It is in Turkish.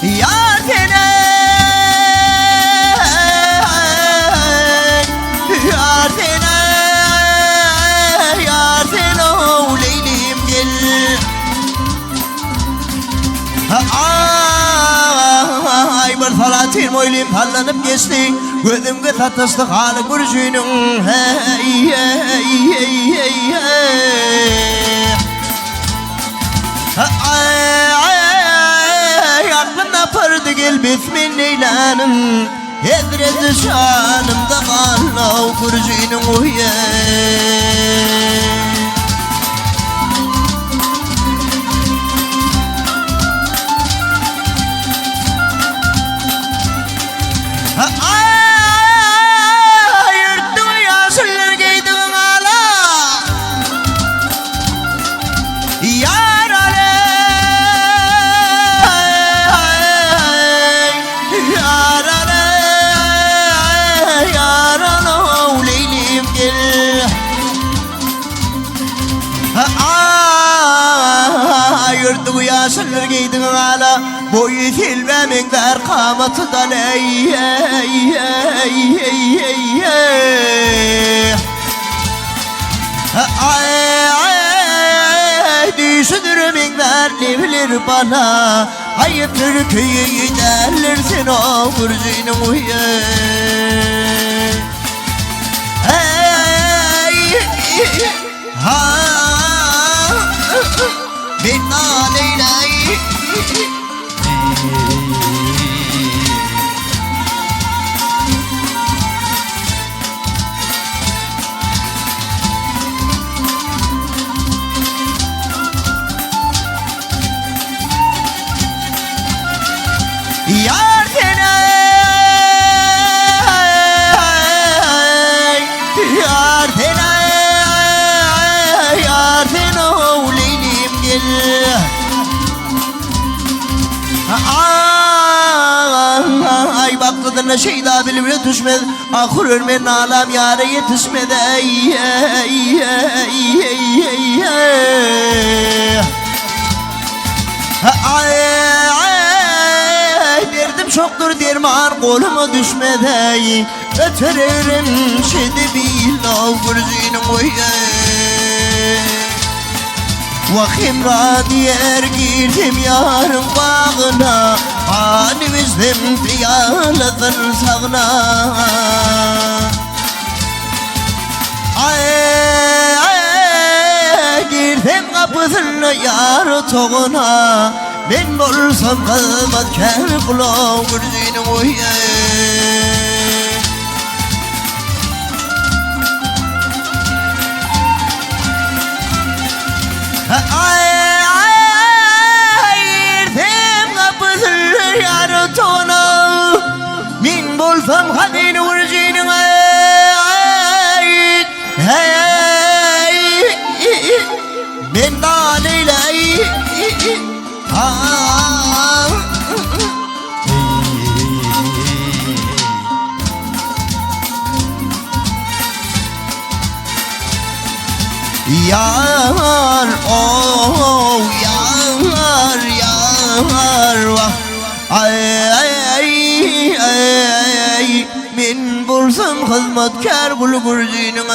Yar sene Yar sene Yar sene o Leylim gel Ay bir salatin moylim sallanıp geçti Gözümge tatlıstı halı gürjüniň hey hey hey hey hey Ay aklımda pırdı gel besmin neylanım Edredi şanımda kallav gürjüniň uye Yırttı yaşlılar giydi ala Yar aley Yar aley Yar aley Leylim gel Yırttı yaşlılar giydi ala Boyu silmemin ver kamatı da ley Düşünürümün ver livlir bana Ayıp Türkiye'yi giderlersin o gürjüniň uye Binna leyley Yar sene Yar sene Yar sene o Leylim gel Ay baktığında şeyda bilimine düşmez Ahur örmen alam yâre yetişmedi Derdim çoktur derman koluma düşmedi Ötererim şeyde bil o gürjüniň uye Vakım radiyer girdim yarın bağına Halimizdim fiyalıdır sağına Girdim kapısına yar toğuna Ben bolsam kılmatkar kulav gürjüniň uye Girdim kapısına yar toğuna Min bolsam kadın gürjüniň Ben da leyley Yar oh yar yar vah ay min bulsam hizmetkar bul gürjüniň